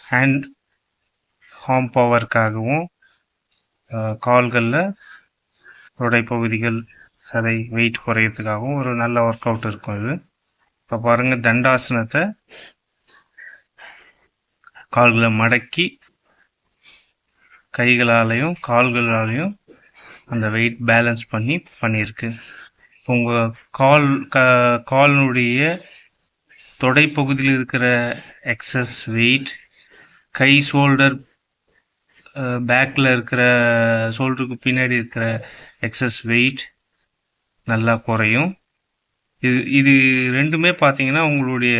Hand harm பவருக்காகவும் கால்களில் தொடைப்பகுதிகள் சதை wait குறையிறதுக்காகவும் ஒரு நல்ல ஒர்க் அவுட் இருக்கும் இது. இப்போ பாருங்கள், தண்டாசனத்தை கால்களை மடக்கி கைகளாலையும் கால்களாலையும் அந்த வெயிட் பேலன்ஸ் பண்ணியிருக்கு. உங்கள் காலினுடைய தொடைப்பகுதியில் இருக்கிற எக்ஸஸ் வெயிட் கை ஷோல்டர் பேக்கில் இருக்கிற ஷோல்டருக்கு பின்னாடி இருக்கிற எக்ஸஸ் வெயிட் நல்லா குறையும். இது ரெண்டுமே பார்த்தீங்கன்னா உங்களுடைய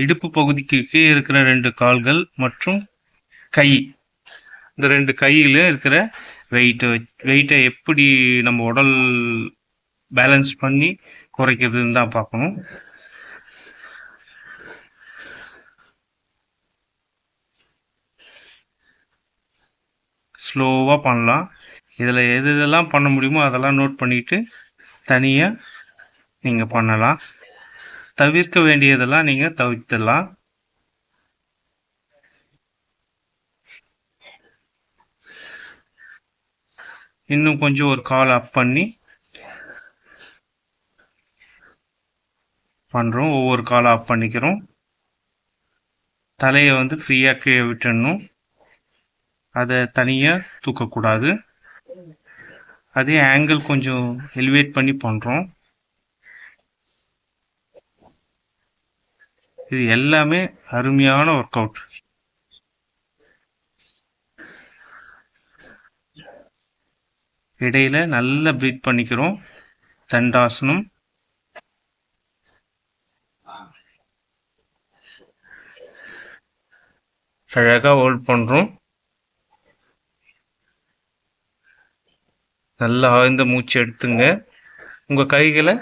இடுப்பு பகுதிக்கு கீழே இருக்கிற 2 கால்கள் மற்றும் கை, இந்த 2 கையிலும் இருக்கிற வெயிட்டை எப்படி நம்ம உடல் பேலன்ஸ் பண்ணி குறைக்கிறதுன்னு தான் பார்க்கணும். ஸ்லோவாக பண்ணலாம். இதில் எதெல்லாம் பண்ண முடியுமோ அதெல்லாம் நோட் பண்ணிவிட்டு தனியாக நீங்கள் பண்ணலாம். தவிர்க்க வேண்டியதெல்லாம் நீங்கள் தவிர்த்துடலாம். இன்னும் கொஞ்சம் ஒரு கால் அப் பண்ணி பண்ணுறோம். ஒவ்வொரு காலை அப் பண்ணிக்கிறோம். தலையை ஃப்ரீயாக கீழே விட்டுடணும். அதை தனியாக தூக்கக்கூடாது. அதே ஆங்கிள் கொஞ்சம் எலிவேட் பண்ணி பண்ணுறோம். இது எல்லாமே அருமையான ஒர்க் அவுட். இடையில நல்லா ப்ரீத் பண்ணிக்கிறோம். தண்டாசனம். அழகாக ஹோல்ட் பண்ணுறோம். நல்லா ஆழ்ந்த மூச்சு எடுத்துங்க. உங்கள் கைகளை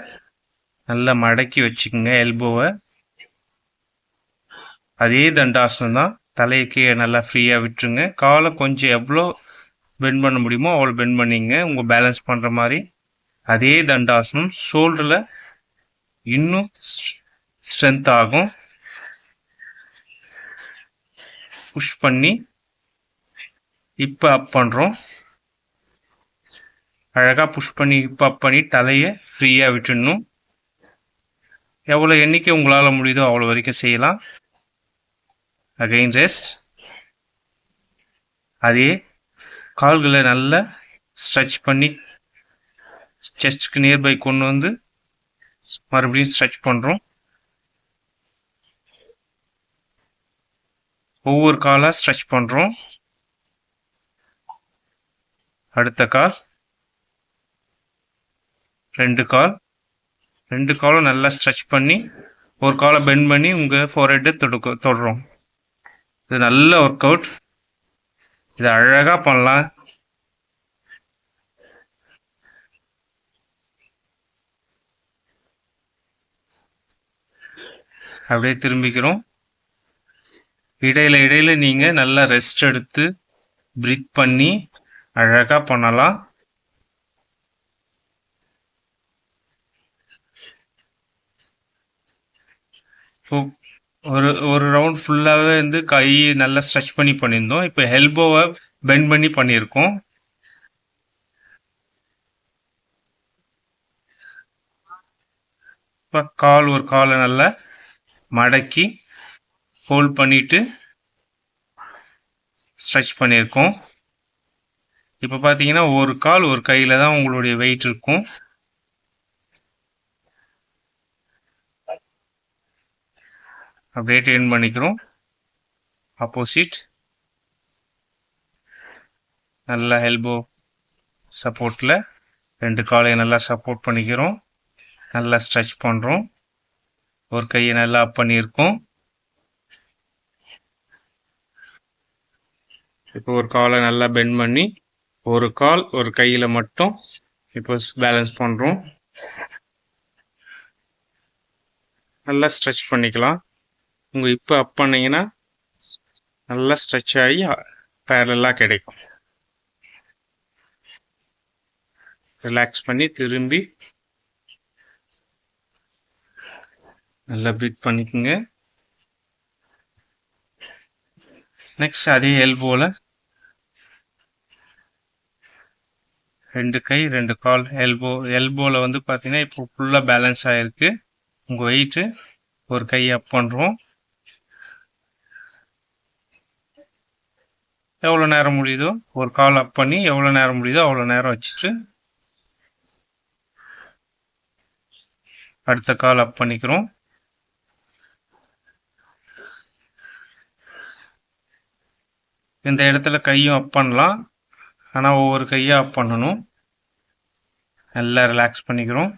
நல்லா மடக்கி வச்சுக்கோங்க. எல்போவை அதே தண்டாசனம் தான். தலையை கீழே நல்லா ஃப்ரீயாக விட்டுருங்க. காலை கொஞ்சம் எவ்வளோ பெண்ட் பண்ண முடியுமோ அவ்வளோ பெண்ட் பண்ணிங்க உங்கள் பேலன்ஸ் பண்ணுற மாதிரி. அதே தண்டாசனம் ஷோல்டரில் இன்னும் ஸ்ட்ரென்த் ஆகும். புஷ் பண்ணி இப்போ அப் பண்ணுறோம். அழகாக புஷ் பண்ணி இப்போ அப் பண்ணி தலையை ஃப்ரீயாக விட்டுடணும். எவ்வளோ எண்ணிக்கை உங்களால் முடியுதோ அவ்வளோ வரைக்கும் செய்யலாம். Again rest. அதே கால்களை நல்லா ஸ்ட்ரெச் பண்ணி செஸ்ட்க்கு நியர்பை கொண்டு மறுபடியும் ஸ்ட்ரெச் பண்ணுறோம். ஒவ்வொரு காலாக ஸ்ட்ரெச் பண்ணுறோம். அடுத்த கால், 2 காலும் நல்லா ஸ்ட்ரெச் பண்ணி ஒரு காலை பெண்ட் பண்ணி உங்கள் ஃபோர்ஹெட்டை தொடுறோம். இது நல்ல ஒர்க் அவுட். இதை அழகாக பண்ணலாம். அப்படியே திரும்பிக்கிறோம். இடையில நீங்கள் நல்லா ரெஸ்ட் எடுத்து ப்ரீத் பண்ணி அழகாக பண்ணலாம். ஒரு ரவுண்ட் ஃபுல்லாகவே கை நல்லா ஸ்ட்ரெச் பண்ணி பண்ணியிருந்தோம். இப்போ எல்போவை பெண்ட் பண்ணி பண்ணியிருக்கோம். இப்போ ஒரு காலை நல்லா மடக்கி ஹோல்ட் பண்ணிட்டு ஸ்ட்ரெச் பண்ணியிருக்கோம். இப்போ பார்த்தீங்கன்னா ஒரு கால் ஒரு கையில் தான் உங்களுடைய வெயிட் இருக்கும். அப்படியே டேர்ன் பண்ணிக்கிறோம். ஆப்போசிட். நல்லா எல்போ சப்போர்ட்டில் 2 காலையும் நல்லா சப்போர்ட் பண்ணிக்கிறோம். நல்லா ஸ்ட்ரெச் பண்ணுறோம். ஒரு கையை நல்லா அப் பண்ணியிருக்கோம். இப்போ ஒரு காலை நல்லா பெண்ட் பண்ணி ஒரு கால் ஒரு கையில் மட்டும் இப்போ பேலன்ஸ் பண்ணுறோம். நல்லா ஸ்ட்ரெச் பண்ணிக்கலாம். உங்கள் இப்போ அப் பண்ணிங்கன்னா நல்லா ஸ்ட்ரெச் ஆகி பேரலாக கிடைக்கும். ரிலாக்ஸ் பண்ணி திரும்பி நல்லா ப்ரீத் பண்ணிக்கோங்க. நெக்ஸ்ட் அதே எல்போவில் 2 கை 2 கால் எல்போவில் வந்து பார்த்தீங்கன்னா இப்போ ஃபுல்லாக பேலன்ஸ் ஆகிருக்கு. உங்கள் வெயிட்டு ஒரு கை அப் பண்ணுறோம். எவ்வளோ நேரம் முடியுதோ ஒரு கால் அப் பண்ணி எவ்வளோ நேரம் முடியுதோ அவ்வளோ நேரம் வச்சுட்டு அடுத்த கால் அப் பண்ணிக்கிறோம். இந்த இடத்துல கையும் அப் பண்ணலாம், ஆனால் ஒவ்வொரு கையாக அப் பண்ணணும். நல்லா ரிலாக்ஸ் பண்ணிக்கிறோம்.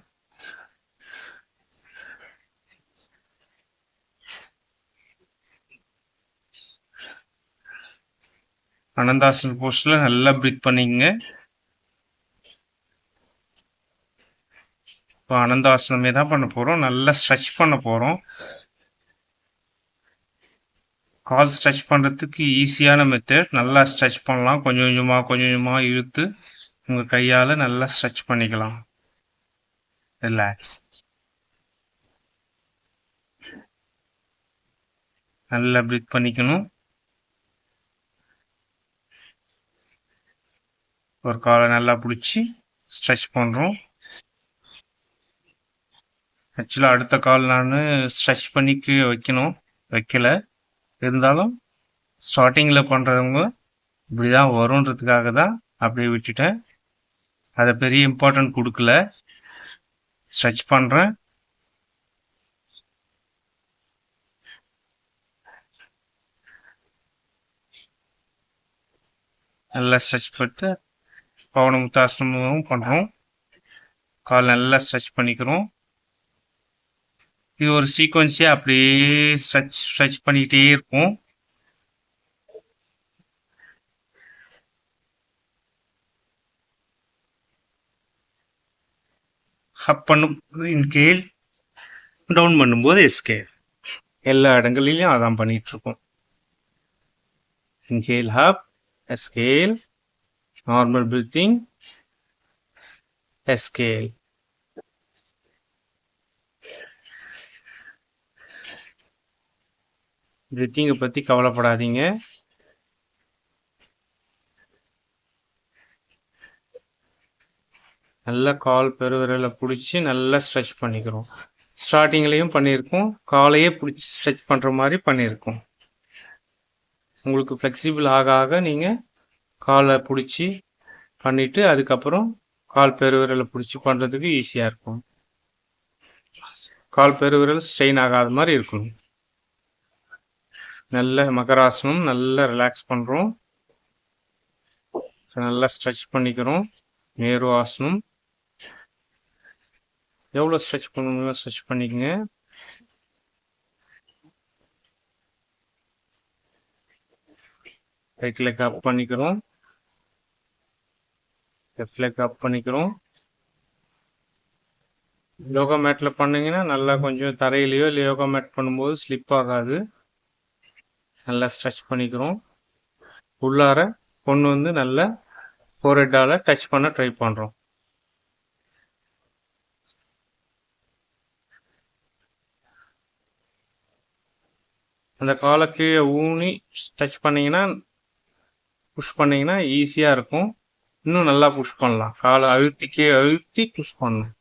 அனந்தாசன் போஸ்டில் நல்லா ப்ரீத் பண்ணிக்கங்க. இப்போ அனந்தாசனமே தான் பண்ண போகிறோம். நல்லா ஸ்ட்ரெச் பண்ண போகிறோம். கால் ஸ்ட்ரெச் பண்ணுறதுக்கு ஈஸியான மெத்தட். நல்லா ஸ்ட்ரெச் பண்ணலாம். கொஞ்சம் கொஞ்சமாக இழுத்து உங்கள் கையால் நல்லா ஸ்ட்ரெச் பண்ணிக்கலாம். ரிலாக்ஸ். நல்லா ப்ரீத் பண்ணிக்கணும். ஒரு காலை நல்லா பிடிச்சி ஸ்ட்ரெச் பண்ணுறோம். ஆக்சுவலாக அடுத்த கால் நான் ஸ்ட்ரெச் பண்ணி கீழே வைக்கல. இருந்தாலும் ஸ்டார்டிங்கில் பண்ணுறவங்க இப்படி தான் வரும்ன்றதுக்காக தான் அப்படியே விட்டுட்டேன். அதை பெரிய இம்பார்ட்டன்ட் கொடுக்கல. ஸ்ட்ரெச் பண்ணுறேன். நல்லா ஸ்ட்ரெச் பண்ணிட்டு பவனமுத்தாசனமும் பண்ணுறோம். கால் நல்லா ஸ்ட்ரெச் பண்ணிக்கிறோம். இது ஒரு சீக்வன்ஸியாக அப்படியே ஸ்ட்ரெச் பண்ணிக்கிட்டே இருக்கும். அப் பண்ணும் இன்கேல், டவுன் பண்ணும்போது எஸ்கேல். எல்லா இடங்களிலையும் அதான் பண்ணிட்டு இருக்கோம். இன்கேல் hub, scale, normal breathing, scale. பிரீத்திங்கை பற்றி கவலைப்படாதீங்க. நல்லா கால் பெருவிரலை பிடிச்சி நல்லா ஸ்ட்ரெச் பண்ணிக்கிறோம். ஸ்டார்டிங்லேயும் பண்ணியிருக்கோம், காலையே பிடிச்சி ஸ்ட்ரெச் பண்ணுற மாதிரி பண்ணியிருக்கோம். உங்களுக்கு ஃப்ளெக்சிபிள் ஆக ஆக நீங்கள் காலை பிடிச்சி பண்ணிவிட்டு அதுக்கப்புறம் கால் பெருவிரலை பிடிச்சி பண்ணுறதுக்கு ஈஸியாக இருக்கும். கால் பெருவிரல் ஸ்ட்ரெயின் ஆகாத மாதிரி இருக்கணும். நல்ல மகராசனம் நல்லா ரிலாக்ஸ் பண்ணுறோம். நல்லா ஸ்ட்ரெச் பண்ணிக்கிறோம். நேரு ஆசனம் எவ்வளோ ஸ்ட்ரெச் பண்ணணுமோ ஸ்ட்ரெச் பண்ணிக்கங்க. ரைட் லெக் அப் பண்ணிக்கிறோம். லெஃப்ட் லெக் அப் பண்ணிக்கிறோம். யோகா மேட்டில் பண்ணிங்கன்னா நல்லா கொஞ்சம் தரையிலையோ இல்லை யோகா மேட் பண்ணும்போது ஸ்லிப் ஆகாது. நல்லா ஸ்ட்ரெச் பண்ணிக்கிறோம். உள்ளார கொண்டு வந்து நல்லா ஃபோர்ஹெட்டால் டச் பண்ண ட்ரை பண்ணுறோம். அந்த காலை கீழே ஊனி டச் பண்ணிங்கன்னா புஷ் பண்ணிங்கன்னா ஈஸியாக இருக்கும். இன்னும் நல்லா புஷ் பண்ணலாம். காலை அழுத்தி கீழே அழுத்தி புஷ் பண்ணணும்.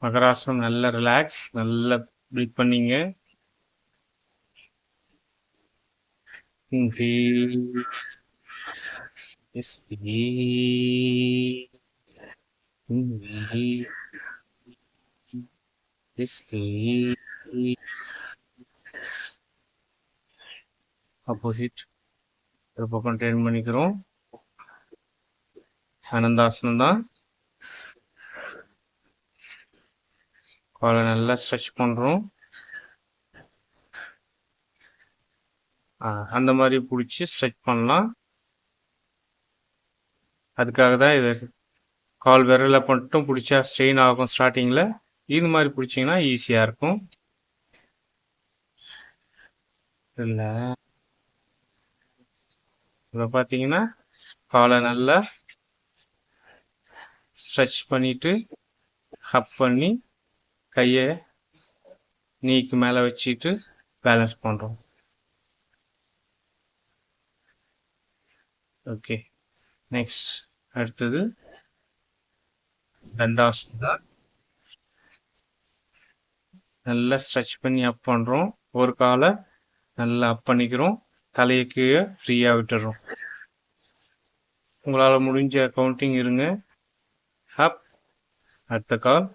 மகராசனம் நல்லா ரிலாக்ஸ், நல்லா ப்ரீத் பண்ணிங்க. ஆப்போசிட் ஒரு பக்கம் டர்ன் பண்ணிக்கிறோம். ஆனந்தாசனம் தான். காலை நல்லா ஸ்ட்ரெச் பண்ணுறோம். அந்த மாதிரி பிடிச்சி ஸ்ட்ரெச் பண்ணலாம். அதுக்காக தான் இது கால் விரலை மட்டும் பிடிச்சா ஸ்ட்ரெயின் ஆகும் ஸ்டார்டிங்கில். இது மாதிரி பிடிச்சிங்கன்னா ஈஸியாக இருக்கும். இல்லை இப்போ பார்த்தீங்கன்னா காலை நல்லா ஸ்ட்ரெச் பண்ணிட்டு ஹப் பண்ணி கையை நீக்கு மேலே வச்சுட்டு பேலன்ஸ் பண்ணுறோம். ஓகே, நெக்ஸ்ட் அடுத்தது தண்டாசனம். நல்லா ஸ்ட்ரெச் பண்ணி அப் பண்ணுறோம். ஒரு காலை நல்லா அப் பண்ணிக்கிறோம். தலையை கீழே ஃப்ரீயாக விட்டுறோம். உங்களால் முடிஞ்ச கவுண்டிங் இருங்க. அப், அடுத்த கால்,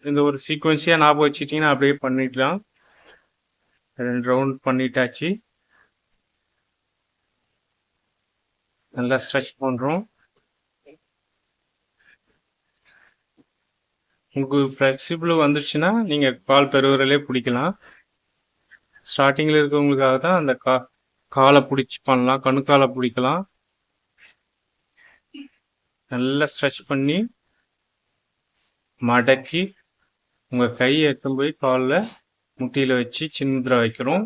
இந்த ஒரு சீக்வன்ஸியாக ஞாபகம் வச்சுட்டிங்கன்னா அப்படியே பண்ணிடலாம். 2 ரவுண்ட் பண்ணிட்டாச்சு. நல்லா ஸ்ட்ரெச் பண்ணுறோம். உங்களுக்கு ஃப்ளெக்சிபிள் வந்துருச்சுன்னா நீங்கள் கால் பெருவிரலே பிடிக்கலாம். ஸ்டார்டிங்கில் இருக்கவங்களுக்காக தான் அந்த காலை பிடிச்சி பண்ணலாம். கணுக்காலை பிடிக்கலாம். நல்லா ஸ்ட்ரெச் பண்ணி மடக்கி உங்கள் கையை எடுத்து போய் காலில் முட்டியில் வச்சு சின்னதில் வைக்கிறோம்.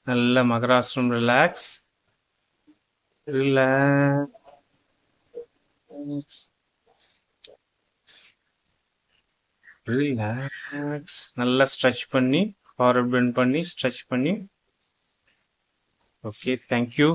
நல்ல மகராசனம். Relax relax. நல்லா ஸ்ட்ரெச் பண்ணி ஃபார்வர்ட் பெண்ட் பண்ணி ஸ்ட்ரெச் பண்ணி. Okay, thank you.